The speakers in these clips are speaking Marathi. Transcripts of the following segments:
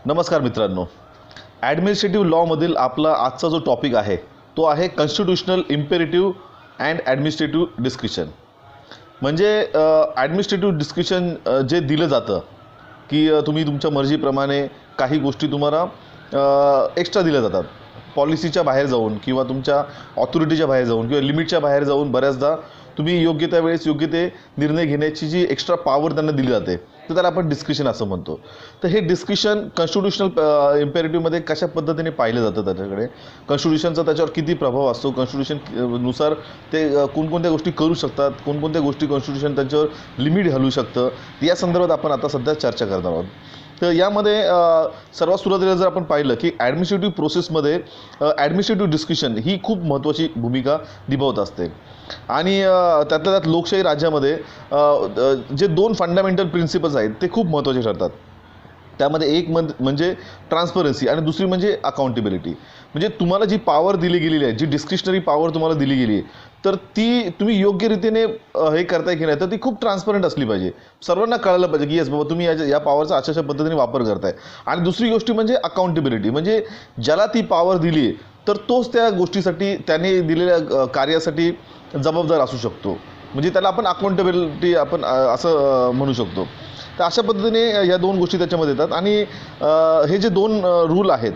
नमस्कार मित्रांनो, ॲडमिनिस्ट्रेटिव्ह लॉमधील आपला आजचा जो टॉपिक आहे तो आहे constitutional imperative and administrative discussion. म्हणजे ॲडमिनिस्ट्रेटिव्ह डिस्कशन जे दिलं जातं की तुम्ही तुमच्या मर्जीप्रमाणे काही गोष्टी तुम्हाला एक्स्ट्रा दिल्या जातात, पॉलिसीच्या बाहेर जाऊन किंवा तुमच्या ऑथॉरिटीच्या बाहेर जाऊन किंवा लिमिटच्या बाहेर जाऊन बऱ्याचदा तुम्ही योग्य त्या वेळेस योग्य ते निर्णय घेण्याची जी एक्स्ट्रा पॉवर त्यांना दिली जाते तर त्याला आपण डिस्कशन असं म्हणतो. तर हे डिस्कशन कॉन्स्टिट्यूशनल इम्पेरेटिव्हमध्ये कशा पद्धतीने पाहिलं जातं, त्याच्याकडे कॉन्स्टिट्यूशनचा त्याच्यावर किती प्रभाव असतो, कॉन्स्टिट्यूशननुसार ते कोणकोणत्या गोष्टी करू शकतात, कोणकोणत्या गोष्टी कॉन्स्टिट्यूशन त्यांच्यावर लिमिट घालू शकतं, या संदर्भात आपण आता सध्या चर्चा करणार आहोत. तर यामध्ये सर्वात सुरुवातीला जर आपण पाहिलं की ॲडमिनिस्ट्रेटिव्ह प्रोसेसमध्ये ॲडमिनिस्ट्रेटिव्ह डिस्कशन ही खूप महत्त्वाची भूमिका निभावत असते. आणि त्यातल्या त्यात लोकशाही राज्यामध्ये जे दोन फंडामेंटल प्रिन्सिपल्स आहेत ते खूप महत्त्वाचे ठरतात. त्यामध्ये एक म्हणजे ट्रान्सपरन्सी आणि दुसरी म्हणजे अकाउंटेबिलिटी. म्हणजे तुम्हाला जी पॉवर दिली गेलेली आहे, जी डिस्क्रिशनरी पॉवर तुम्हाला दिली गेली आहे, तर ती तुम्ही योग्य रीतीने हे करताय की नाही, तर ती खूप ट्रान्सपरंट असली पाहिजे. सर्वांना कळलं पाहिजे की येस बाबा तुम्ही या पॉवरचा अशा पद्धतीने वापर करताय. आणि दुसरी गोष्ट म्हणजे अकाउंटेबिलिटी, म्हणजे ज्याला ती पॉवर दिली आहे तर तोच त्या गोष्टीसाठी, त्याने दिलेल्या कार्यासाठी जबाबदार असू शकतो. म्हणजे त्याला आपण अकाउंटेबिलिटी आपण असं म्हणू शकतो. तर अशा पद्धतीने या दोन गोष्टी त्याच्यामध्ये येतात. आणि हे जे दोन रूल आहेत,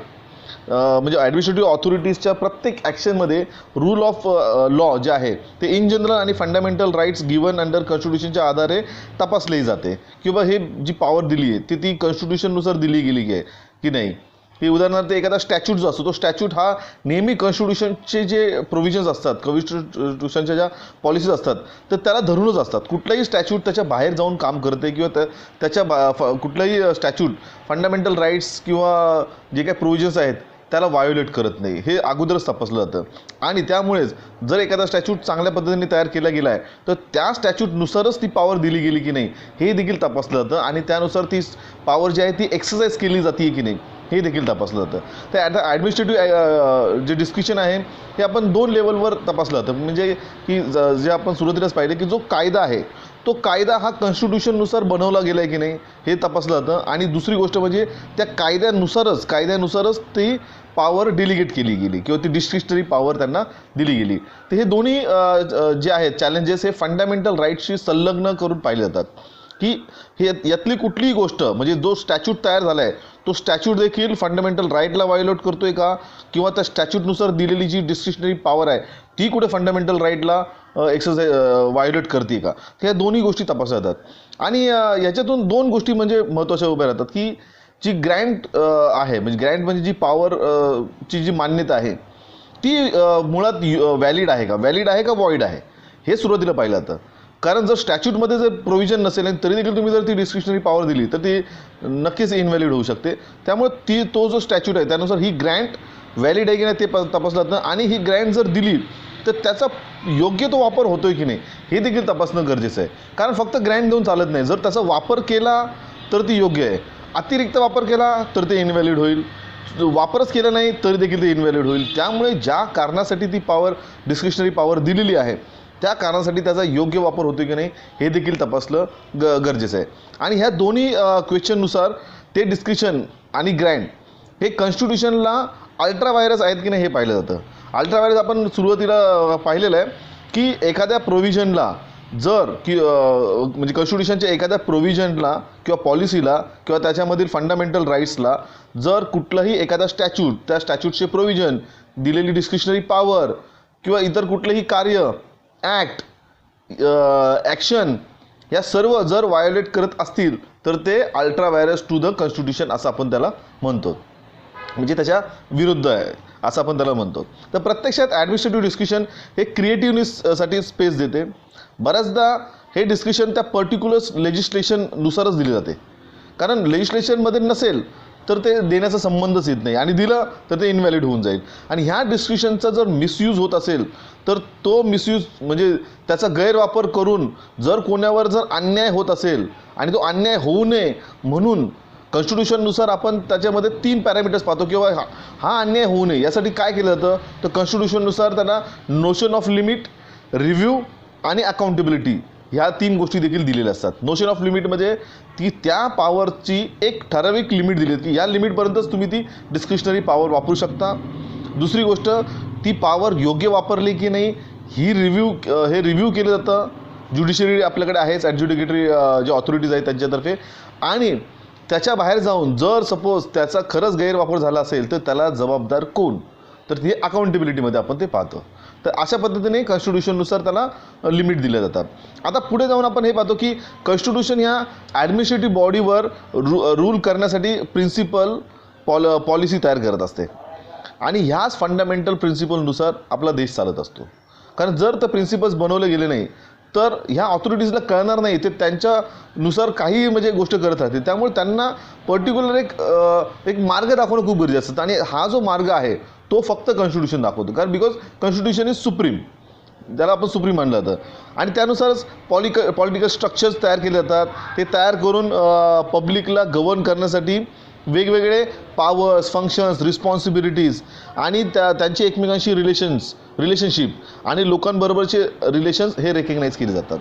म्हणजे ॲडमिनिस्ट्रेटिव्ह ऑथॉरिटीजच्या प्रत्येक ॲक्शनमध्ये रूल ऑफ लॉ जे आहे ते इन जनरल आणि फंडामेंटल राईट्स गिवन अंडर कॉन्स्टिट्यूशनच्या आधारे तपासले जाते किंवा हे जी पॉवर दिली आहे ती कॉन्स्टिट्यूशननुसार दिली गेली आहे की नाही. की उदाहरणार्थ एखादा स्टॅच्यूट जो असतो, तो स्टॅच्यूट हा नेहमी कॉन्स्टिट्यूशनचे जे प्रोव्हिजन्स असतात, कॉन्स्टिट्यूशनच्या ज्या पॉलिसीज असतात तर त्याला धरूनच असतात. कुठलाही स्टॅच्यूट त्याच्या बाहेर जाऊन काम करते किंवा त्याच्या कुठलाही स्टॅच्यूट फंडामेंटल राईट्स किंवा जे काही प्रोव्हिजन्स आहेत त्याला व्हायोलेट करत नाही, हे अगोदरच तपासलं जातं. आणि त्यामुळेच जर एखादा स्टॅच्यूट चांगल्या पद्धतीने तयार केला गेला आहे तर त्या स्टॅच्यूटनुसारच ती पॉवर दिली गेली की नाही हे देखील तपासलं जातं. आणि त्यानुसार ती पॉवर जी आहे ती एक्सरसाइज केली जाते की नाही हे देखील तपासलं जातं. तर आता ॲडमिनिस्ट्रेटिव्ह जे डिस्कशन आहे हे आपण दोन लेवलवर तपासलं जातं. म्हणजे की जे आपण सुरुवातीलाच पाहिले की जो कायदा आहे तो कायदा हा कॉन्स्टिट्यूशननुसार बनवला गेला आहे की नाही हे तपासलं जातं. आणि दुसरी गोष्ट म्हणजे त्या कायद्यानुसारच ती पॉवर डेलिगेट केली गेली किंवा ती डिस्क्रिशनरी पॉवर त्यांना दिली गेली. तर हे दोन्ही जे आहेत चॅलेंजेस हे फंडामेंटल राईट्सशी संलग्न करून पाहिले जातात. की हे यातली कुठलीही गोष्ट, म्हणजे जो स्टॅच्यूट तयार झाला आहे तो स्टॅच्यूट देखील फंडामेंटल राईटला व्हायोलेट करतोय का, किंवा त्या स्टॅच्यूटनुसार दिलेली जी डिस्क्रिशनरी पॉवर आहे ती कुठे फंडामेंटल राईटला एक्सरसाइज व्हायोलेट करते का, ह्या दोन्ही गोष्टी तपासल्या जातात. आणि याच्यातून दोन गोष्टी म्हणजे महत्त्वाच्या उभ्या राहतात की जी ग्रँट आहे, म्हणजे ग्रँट म्हणजे जी पॉवर ची जी मान्यता आहे ती मुळात व्हॅलिड आहे का वॉइड आहे हे सुरुवातीला पाहिलं जातं. कारण जर स्टॅच्यूटमध्ये जर प्रोव्हिजन नसेल आणि तरी देखील तुम्ही जर ती डिस्क्रिशनरी पॉवर दिली तर ती नक्कीच इनव्हॅलिड होऊ शकते. त्यामुळे तो जो स्टॅच्यूट आहे त्यानुसार ही ग्रँट व्हॅलिड आहे की नाही ते तपासलं जातं. आणि ही ग्रँट जर दिली तर त्याचा योग्य तो वापर होतोय की नाही हे देखील तपासणं गरजेचं आहे. कारण फक्त ग्रँट देऊन चालत नाही, जर त्याचा वापर केला तर ती योग्य आहे, अतिरिक्त वापर केला तर ते इनव्हॅलिड होईल, वापरच केला नाही तरी देखील ते इनव्हॅलिड होईल. त्यामुळे ज्या कारणासाठी ती पॉवर डिस्क्रिशनरी पॉवर दिलेली आहे त्या कारणासाठी त्याचा योग्य वापर होतो की नाही हे देखील तपासलं गरजेचं आहे. आणि ह्या दोन्ही क्वेश्चननुसार ते डिस्क्रिशन आणि ग्रँट हे कॉन्स्टिट्यूशनला अल्ट्रा व्हायरस आहेत की नाही हे पाहिलं जातं. अल्ट्रा व्हायरस आपण सुरुवातीला पाहिलेलं आहे की एखाद्या प्रोव्हिजनला जर म्हणजे कॉन्स्टिट्यूशनच्या एखाद्या प्रोव्हिजनला किंवा पॉलिसीला किंवा त्याच्यामधील फंडामेंटल राईट्सला जर कुठलंही एखादा स्टॅच्यूट, त्या स्टॅच्यूटचे प्रोव्हिजन, दिलेली डिस्क्रिशनरी पॉवर किंवा इतर कुठलंही कार्य, ॲक्ट, ॲक्शन या सर्व जर व्हायोलेट करत असतील तर ते ultra vires to the constitution असं आपण त्याला म्हणतो, म्हणजे त्याच्या विरुद्ध आहे असं आपण त्याला म्हणतो. तर प्रत्यक्षात ॲडमिनिस्ट्रेटिव्ह डिस्कशन हे क्रिएटिव्हनेससाठी स्पेस देते. बऱ्याचदा हे डिस्कशन त्या पर्टिक्युलर लेजिस्लेशननुसारच दिले जाते. कारण लेजिस्लेशनमध्ये नसेल तर ते देण्याचा संबंधच येत नाही, आणि दिलं तर ते इनव्हॅलिड होऊन जाईल. आणि ह्या डिस्कशनचा जर मिसयूज होत असेल तर तो मिसयूज म्हणजे त्याचा गैरवापर करून जर कोणावर जर अन्याय होत असेल आणि तो अन्याय होऊ नये म्हणून कॉन्स्टिट्यूशननुसार आपण त्याच्यामध्ये 3 पॅरामीटर्स पाहतो किंवा हा अन्याय होऊ नये यासाठी काय केलं जातं तर कॉन्स्टिट्यूशननुसार त्यांना नोशन ऑफ लिमिट, रिव्ह्यू आणि अकाउंटेबिलिटी ह्या 3 गोष्टी देखील दिलेल्या असतात. नोशन ऑफ लिमिट म्हणजे ती त्या पॉवरची एक ठराविक लिमिट दिली की या लिमिटपर्यंतच तुम्ही ती डिस्क्रिशनरी पॉवर वापरू शकता. दुसरी गोष्ट, ती पॉवर योग्य वापरली की नाही ही रिव्ह्यू केलं जातं. ज्युडिशरी आपल्याकडे आहेच, ॲडज्युडिकेटरी जे ऑथॉरिटीज आहेत त्यांच्यातर्फे. आणि त्याच्या बाहेर जाऊन जर सपोज त्याचा खरंच गैरवापर झाला असेल तर त्याला जबाबदार कोण, तर ती अकाउंटेबिलिटीमध्ये आपण ते पाहतो. तर अशा पद्धतीने कॉन्स्टिट्यूशननुसार त्याला लिमिट दिल्या जातात. आता पुढे जाऊन आपण हे पाहतो की कॉन्स्टिट्यूशन ह्या ॲडमिनिस्ट्रेटिव्ह बॉडीवर रूल करण्यासाठी प्रिन्सिपल पॉलिसी तयार करत असते आणि ह्याच फंडामेंटल प्रिन्सिपलनुसार आपला देश चालत असतो. कारण जर तर प्रिन्सिपल्स बनवले गेले नाही तर ह्या ऑथॉरिटीजला कळणार नाही, ते त्यांच्यानुसार काही म्हणजे गोष्ट करत राहतील. त्यामुळे त्यांना पर्टिक्युलर एक मार्ग दाखवणं खूप गरजेचं असतं आणि हा जो मार्ग आहे तो फक्त कॉन्स्टिट्यूशन दाखवतो. कारण बिकॉज कॉन्स्टिट्यूशन इज सुप्रीम, ज्याला आपण सुप्रीम मानलं जातं. आणि त्यानुसारच पॉलिटिकल स्ट्रक्चर्स तयार केले जातात. ते तयार करून पब्लिकला गव्हर्न करण्यासाठी वेगवेगळे पॉवर्स, फंक्शन्स, रिस्पॉन्सिबिलिटीज आणि त्यांची एकमेकांशी रिलेशनशिप आणि लोकांबरोबरचे रिलेशन्स हे रेकग्नाइज केले जातात.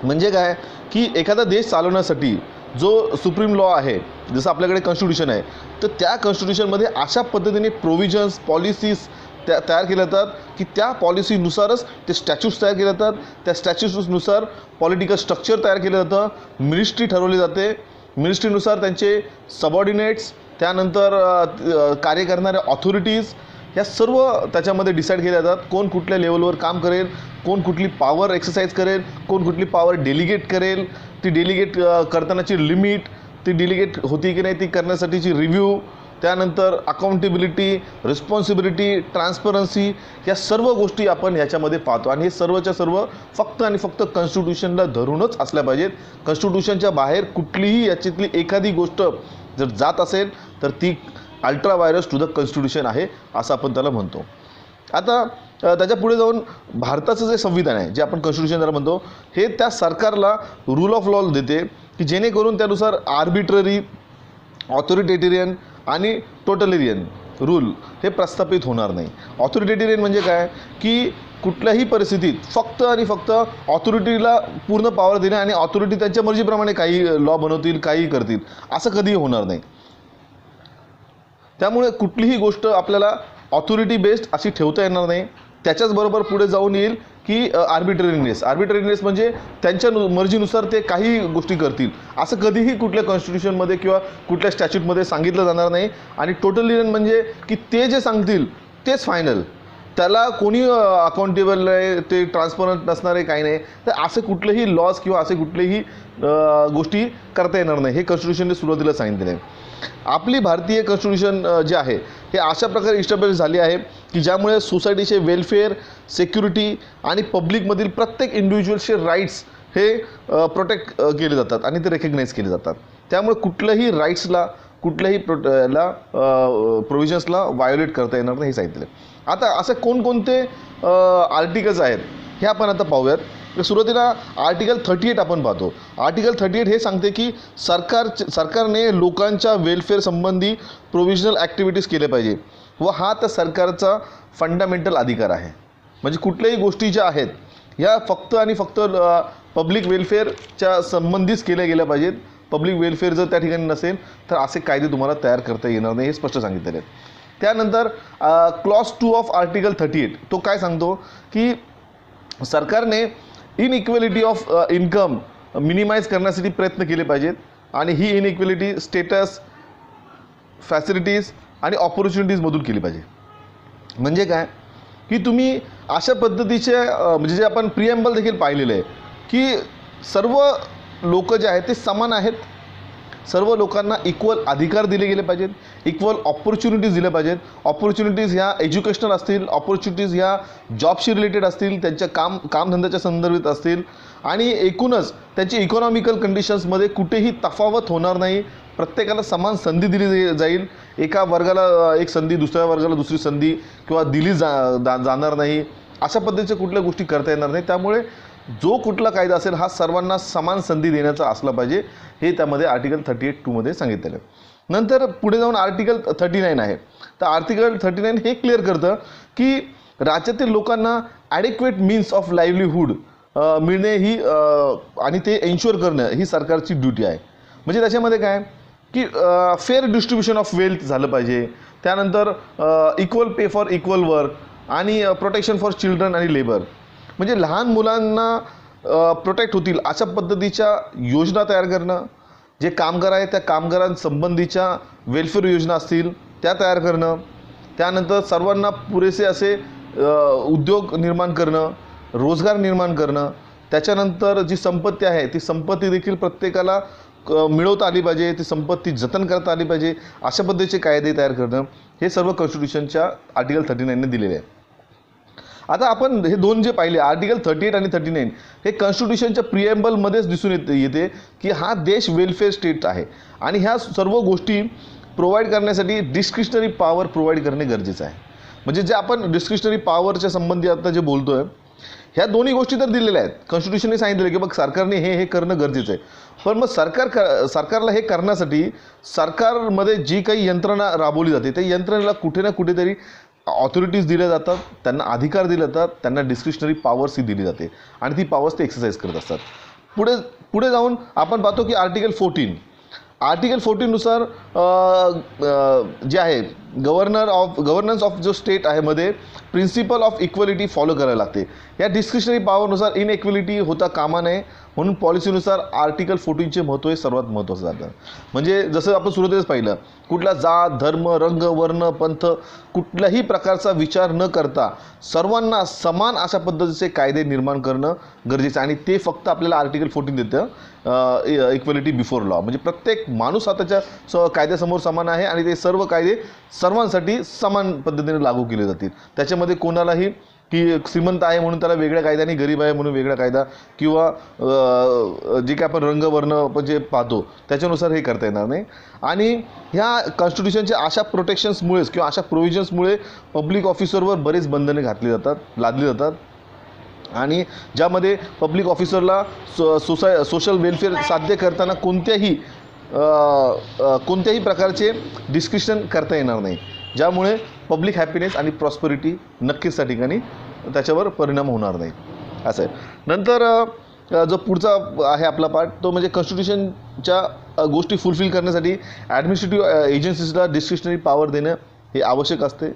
म्हणजे काय की एखादा देश चालवण्यासाठी जो सुप्रीम लॉ आहे, जसं आपल्याकडे कॉन्स्टिट्यूशन आहे, तर त्या कॉन्स्टिट्यूशनमध्ये अशा पद्धतीने प्रोव्हिजन्स, पॉलिसीज तयार केल्या जातात की त्या पॉलिसीनुसारच ते स्टॅच्यूट्स तयार केले जातात. त्या स्टॅच्यूट्सनुसार पॉलिटिकल स्ट्रक्चर तयार केलं जातं, मिनिस्ट्री ठरवली जाते, मिनिस्ट्रीनुसार त्यांचे सबऑर्डिनेट्स, त्यानंतर कार्य करणाऱ्या ऑथॉरिटीज, ह्या सर्व त्याच्यामध्ये डिसाईड केल्या जातात. कोण कुठल्या लेवलवर काम करेल, कोण कुठली पॉवर एक्सरसाइज करेल, कोण कुठली पॉवर डेलिगेट करेल, ती डेलिगेट करतानाची लिमिट, ती डेलिगेट होती की नाही ती करण्यासाठीची रिव्ह्यू, त्यानंतर अकाउंटेबिलिटी, रिस्पॉन्सिबिलिटी, ट्रान्सपरन्सी, या सर्व गोष्टी आपण याच्यामध्ये पाहतो. आणि हे सर्वच्या सर्व फक्त आणि फक्त कॉन्स्टिट्यूशनला धरूनच असल्या पाहिजेत. कॉन्स्टिट्यूशनच्या बाहेर कुठलीही याच्यातली एखादी गोष्ट जर जात असेल तर ती ultra vires to the constitution आहे असं आपण त्याला म्हणतो. आता त्याच्या पुढे जाऊन भारताचं जे संविधान आहे, जे आपण कॉन्स्टिट्यूशन ज्याला म्हणतो, हे त्या सरकारला रूल ऑफ लॉ देते की जेणेकरून त्यानुसार आर्बिट्ररी, ऑथॉरिटेरियन आणि टोटलिरियन रूल हे प्रस्थापित होणार नाही. ऑथॉरिटेरियन म्हणजे काय की कुठल्याही परिस्थितीत फक्त आणि फक्त ऑथॉरिटीला पूर्ण पॉवर देणे आणि ऑथॉरिटी त्यांच्या मर्जीप्रमाणे काही लॉ बनवतील, काही करतील, असं कधीही होणार नाही. त्यामुळे कुठलीही गोष्ट आपल्याला ऑथॉरिटी बेस्ड अशी ठेवता येणार नाही. त्याच्याचबरोबर पुढे जाऊन येईल की आर्बिट्ररीनेस म्हणजे त्यांच्या मर्जीनुसार ते काही गोष्टी करतील, असं कधीही कुठल्या कॉन्स्टिट्यूशनमध्ये किंवा कुठल्या स्टॅच्यूटमध्ये सांगितलं जाणार नाही. आणि टोटलिरियन म्हणजे की ते जे सांगतील तेच फायनल, त्याला कोणी अकाउंटेबल नाही, ते ट्रान्सपरंट नसणार आहे, काही नाही. तर असे कुठलेही लॉज किंवा असे कुठलेही गोष्टी करता येणार नाही, हे कॉन्स्टिट्यूशनने सुरुवातीला सांगितलेलं आहे. आपली भारतीय कॉन्स्टिट्यूशन जे आहे हे अशा प्रकारे इस्टॅब्लिश झाली आहे की ज्यामुळे सोसायटीचे वेलफेअर, सिक्युरिटी आणि पब्लिकमधील प्रत्येक इंडिव्हिज्युअलचे राईट्स हे प्रोटेक्ट केले जातात आणि ते रेकग्नाइज केले जातात. त्यामुळे कुठल्याही राईट्सला, कुठल्याही प्रोव्हिजन्सला व्हायोलेट करता येणार नाही हे सांगितलं. आता असे कोणकोणते आर्टिकल्स आहेत हे आपण आता पाहूयात. सुरुवातीला आर्टिकल 38 आपण पाहतो. आर्टिकल 38 हे सांगते की सरकारने लोकांच्या वेलफेअर संबंधी प्रोव्हिजनल ॲक्टिव्हिटीज केले पाहिजे व हा तर सरकारचा फंडामेंटल अधिकार आहे. म्हणजे कुठल्याही गोष्टी ज्या आहेत ह्या फक्त आणि फक्त पब्लिक वेलफेअरच्या संबंधीच केल्या गेल्या पाहिजेत. पब्लिक वेलफेअर जर त्या ठिकाणी नसेल तर असे कायदे तुम्हाला तयार करता येणार नाही, हे स्पष्ट सांगितलेले आहे. त्यानंतर क्लॉज 2 ऑफ आर्टिकल 38 तो काय सांगतो की सरकारने इनइक्वेलिटी ऑफ इन्कम मिनिमाइज करण्यासाठी प्रयत्न केले पाहिजेत आणि ही इनइक्वेलिटी स्टेटस, फॅसिलिटीज आणि ऑपॉर्च्युनिटीजमधून केली पाहिजे. म्हणजे काय की तुम्ही अशा पद्धतीचे म्हणजे जे आपण प्रिएम्बल देखील पाहिलेलं आहे की सर्व लोक जे आहेत ते समान आहेत, सर्व लोकांना इक्वल अधिकार दिले गेले पाहिजेत, इक्वल ऑपॉर्च्युनिटीज दिल्या पाहिजेत. ऑपॉर्च्युनिटीज ह्या एज्युकेशनल असतील, ऑपॉर्च्युनिटीज ह्या जॉबशी रिलेटेड असतील, त्यांच्या कामधंद्याच्या संदर्भात असतील आणि एकूणच त्यांची इकॉनॉमिकल कंडिशन्समध्ये कुठेही तफावत होणार नाही. प्रत्येकाला समान संधी दिली जाईल. एका वर्गाला एक संधी, दुसऱ्या वर्गाला दुसरी संधी किंवा दिली जाणार नाही. अशा पद्धतीच्या कुठल्या गोष्टी करता येणार नाही. त्यामुळे जो कुठला कायदा असेल हा सर्वांना समान संधी देण्याचा असला पाहिजे, हे त्यामध्ये आर्टिकल 38(2) मध्ये सांगितलेलं आहे. नंतर पुढे जाऊन आर्टिकल 39 आहे. तर आर्टिकल 39 हे क्लिअर करतं की राज्यातील लोकांना ॲडिक्वेट मीन्स ऑफ लाईव्हलीहूड मिळणे ही आणि ते एन्श्युअर करणं ही सरकारची ड्युटी आहे. म्हणजे त्याच्यामध्ये काय की फेअर डिस्ट्रीब्युशन ऑफ वेल्थ झालं पाहिजे, त्यानंतर equal pay for equal work आणि प्रोटेक्शन फॉर चिल्ड्रन आणि लेबर. म्हणजे लहान मुलांना प्रोटेक्ट होतील अशा पद्धतीच्या योजना तयार करणं, जे कामगार आहेत त्या कामगारांसंबंधीच्या वेलफेअर योजना असतील त्या तयार करणं, त्यानंतर सर्वांना पुरेसे असे उद्योग निर्माण करणं, रोजगार निर्माण करणं, त्याच्यानंतर जी संपत्ती आहे ती संपत्ती देखील प्रत्येकाला मिळवता आली पाहिजे, ती संपत्ती जतन करता आली पाहिजे, अशा पद्धतीचे कायदे तयार करणं, हे सर्व कॉन्स्टिट्यूशनच्या आर्टिकल 39ने दिलेले आहे. आता आपण हे दोन जे पाहिले आर्टिकल 38 आणि 39 हे कॉन्स्टिट्यूशनच्या प्रिएम्बलमध्येच दिसून येते की हा देश वेलफेअर स्टेट आहे आणि ह्या सर्व गोष्टी प्रोव्हाइड करण्यासाठी डिस्क्रिशनरी पॉवर प्रोव्हाइड करणे गरजेचं आहे. म्हणजे जे आपण डिस्क्रिशनरी पॉवरच्या संबंधी आता जे बोलतोय ह्या दोन्ही गोष्टी तर दिलेल्या आहेत. कॉन्स्टिट्यूशनने सांगितलं की बघ सरकारने हे करणं गरजेचं आहे. पण मग सरकारला हे करण्यासाठी सरकारमध्ये जी काही यंत्रणा राबवली जाते त्या यंत्रणेला कुठे ना कुठेतरी ऑथॉरिटीज दिल्या जातात, त्यांना अधिकार दिले जातात, त्यांना डिस्क्रिशनरी पॉवर्स ही दिली जाते आणि ती पॉवर्स ते एक्सरसाइज करत असतात. पुढे जाऊन आपण पाहतो की आर्टिकल 14 नुसार जे आहे गव्हर्नन्स ऑफ जो स्टेट आहे मध्ये प्रिन्सिपल ऑफ इक्वलिटी फॉलो करायला लागते. या डिस्क्रिशनरी पॉवरनुसार इनइक्वलिटी होता कामा नये म्हणून पॉलिसीनुसार आर्टिकल 14चे महत्त्व हे सर्वात महत्त्वाचं जातं. म्हणजे जसं आपण सुरुवातीलाच पाहिलं, कुठला जात धर्म रंग वर्ण पंथ कुठल्याही प्रकारचा विचार न करता सर्वांना समान अशा पद्धतीचे कायदे निर्माण करणं गरजेचं आहे आणि ते फक्त आपल्याला आर्टिकल 14 देतं, इक्वलिटी बिफोर लॉ. म्हणजे प्रत्येक माणूस हा त्याच्या कायद्यासमोर समान आहे आणि ते सर्व कायदे सर्वांसाठी समान पद्धतीने लागू केले जातील. त्याच्यामध्ये कोणालाही की श्रीमंत आहे म्हणून त्याला वेगळ्या कायद्याने, गरीब आहे म्हणून वेगळा कायदा किंवा जे काय आपण रंगवर्ण जे पाहतो त्याच्यानुसार हे करता येणार नाही. आणि ह्या कॉन्स्टिट्यूशनच्या अशा प्रोटेक्शन्समुळेच किंवा अशा प्रोव्हिजन्समुळे पब्लिक ऑफिसरवर बरेच बंधने लादली जातात आणि ज्यामध्ये पब्लिक ऑफिसरला सोशल वेलफेअर साध्य करताना कोणत्याही प्रकारचे डिस्क्रिशन करता येणार नाही, ज्यामुळे पब्लिक हॅपीनेस आणि प्रॉस्पेरिटी नक्कीच त्या ठिकाणी त्याच्यावर परिणाम होणार नाही असं आहे. नंतर जो पुढचा आहे आपला पार्ट तो म्हणजे कॉन्स्टिट्यूशनच्या गोष्टी फुलफिल करण्यासाठी ॲडमिनिस्ट्रेटिव्ह एजन्सीजला डिस्क्रिशनरी पॉवर देणं हे आवश्यक असते.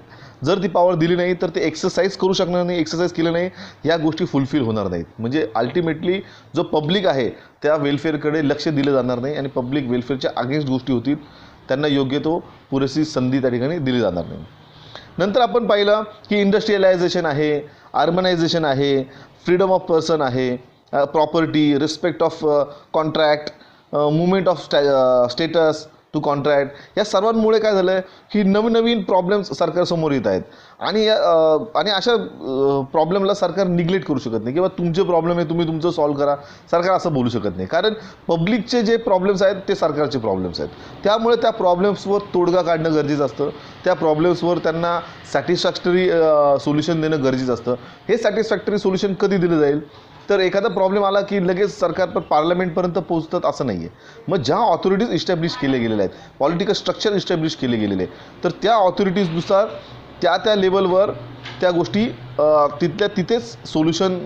जर ती पॉवर दिली नाही तर ते एक्सरसाइज करू शकणार नाही, एक्सरसाइज केलं नाही या गोष्टी फुलफिल होणार नाहीत. म्हणजे अल्टिमेटली जो पब्लिक आहे त्या वेलफेअरकडे लक्ष दिलं जाणार नाही आणि पब्लिक वेलफेअरच्या अगेन्स्ट गोष्टी होतील, त्यांना योग्य तो पुरेशी संधी त्या ठिकाणी दिली जाणार नाही. नंतर आपण पाहिलं की इंडस्ट्रियलायझेशन आहे, अर्बनायझेशन आहे, फ्रीडम ऑफ पर्सन आहे, property, respect of contract, movement of status to contract या सर्वांमुळे काय झालं आहे की नवीन प्रॉब्लेम्स सरकारसमोर येत आहेत आणि अशा प्रॉब्लेमला सरकार निग्लेक्ट करू शकत नाही किंवा तुमचे प्रॉब्लेम आहे तुम्ही तुमचं सॉल्व्ह करा, सरकार असं बोलू शकत नाही. कारण पब्लिकचे जे प्रॉब्लेम्स आहेत ते सरकारचे प्रॉब्लेम्स आहेत. त्यामुळे त्या प्रॉब्लेम्सवर तोडगा काढणं गरजेचं असतं, त्या प्रॉब्लेम्सवर त्यांना सॅटिस्फॅक्टरी सोल्युशन देणं गरजेचं असतं. हे सॅटिस्फॅक्टरी सोल्युशन कधी दिलं जाईल तर एखादा प्रॉब्लेम आला की लगेच सरकार पार्लमेंटपर्यंत पोहोचतात असं नाही आहे. मग ज्या ऑथॉरिटीज इस्टॅब्लिश केले गेलेल्या आहेत, पॉलिटिकल स्ट्रक्चर इस्टॅब्लिश केले गेलेले तर त्या ऑथॉरिटीजनुसार त्या लेवलवर त्या गोष्टी तिथेच सोल्युशन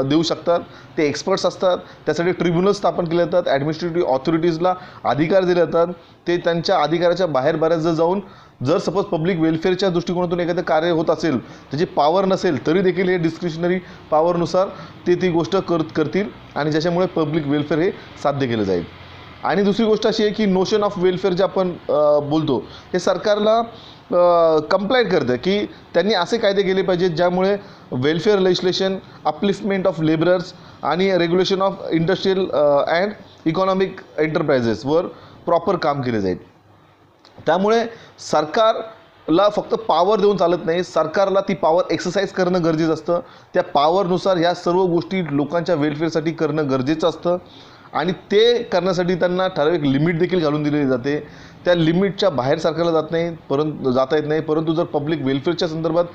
देऊ शकतात. ते एक्सपर्ट्स असतात, त्यासाठी ट्रिब्युनल स्थापन केले जातात, ॲडमिनिस्ट्रेटिव्ह ऑथॉरिटीजला अधिकार दिले जातात. ते त्यांच्या अधिकाराच्या बाहेर जाऊन जर सपोज पब्लिक वेलफेअरच्या दृष्टिकोनातून एखादं कार्य होत असेल, त्याची पॉवर नसेल तरी देखील हे डिस्क्रिशनरी पॉवरनुसार ती गोष्ट करतील आणि ज्याच्यामुळे पब्लिक वेलफेअर हे साध्य केलं जाईल. आणि दुसरी गोष्ट अशी आहे की नोशन ऑफ वेलफेअर जे आपण बोलतो हे सरकारला कंप्लाइट करतं की त्यांनी असे कायदे केले पाहिजेत ज्यामुळे welfare legislation, upliftment of labourers आणि regulation of industrial and economic एंटरप्राइजेसवर प्रॉपर काम केले जाईल. त्यामुळे सरकारला फक्त पॉवर देऊन चालत नाही, सरकारला ती पॉवर एक्सरसाइज करणं गरजेचं असतं. त्या पॉवरनुसार ह्या सर्व गोष्टी लोकांच्या वेलफेअरसाठी करणं गरजेचं असतं आणि ते करण्यासाठी त्यांना ठराविक लिमिट देखील घालून दिलेली जाते. त्या लिमिटच्या बाहेर सरकारला जाता येत नाही. परंतु जर पब्लिक वेलफेअरच्या संदर्भात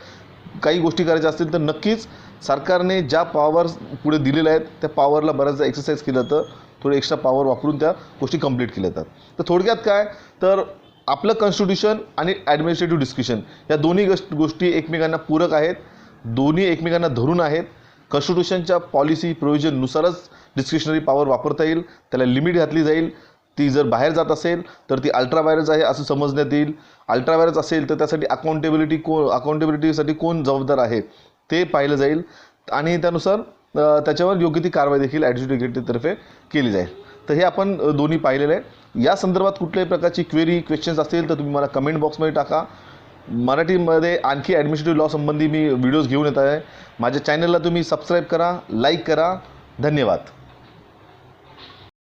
काही गोष्टी करायच्या असतील तर नक्कीच सरकारने ज्या पॉवर पुढे दिलेल्या आहेत त्या पॉवरला बऱ्याचदा एक्सरसाइज केलं जातं, थोडे एक्स्ट्रा पॉवर वापरून त्या गोष्टी कंप्लीट केल्या जातात. तर थोडक्यात काय तर आपलं कॉन्स्टिट्यूशन आणि ॲडमिनिस्ट्रेटिव्ह डिस्क्रिशन या दोन्ही गोष्टी एकमेकांना पूरक आहेत, दोन्ही एकमेकांना धरून आहेत. कॉन्स्टिट्यूशनच्या पॉलिसी प्रोव्हिजननुसारच डिस्क्रिशनरी पॉवर वापरता येईल, त्याला लिमिट घातली जाईल. ती जर बाहेर जात असेल तर ती अल्ट्रा व्हायरस आहे असं समजण्यात येईल. अल्ट्रा व्हायरस असेल तर त्यासाठी अकाउंटेबिलिटीसाठी कोण जबाबदार आहे ते पाहिलं जाईल आणि त्यानुसार त्याच्यावर योग्य ती कारवाई देखील ॲडज्युडिकेटतर्फे केली जाईल. तर हे आपण दोन्ही पाहिलेलं आहे. या संदर्भात कुठल्याही प्रकारची क्वेश्चन्स असतील तर तुम्ही मला कमेंट बॉक्समध्ये टाका. मराठीमध्ये आणखी ॲडमिनिस्ट्रेटिव्ह लॉ संबंधी मी व्हिडिओज घेऊन येत आहे. माझ्या चॅनलला तुम्ही सबस्क्राईब करा, लाईक करा. धन्यवाद.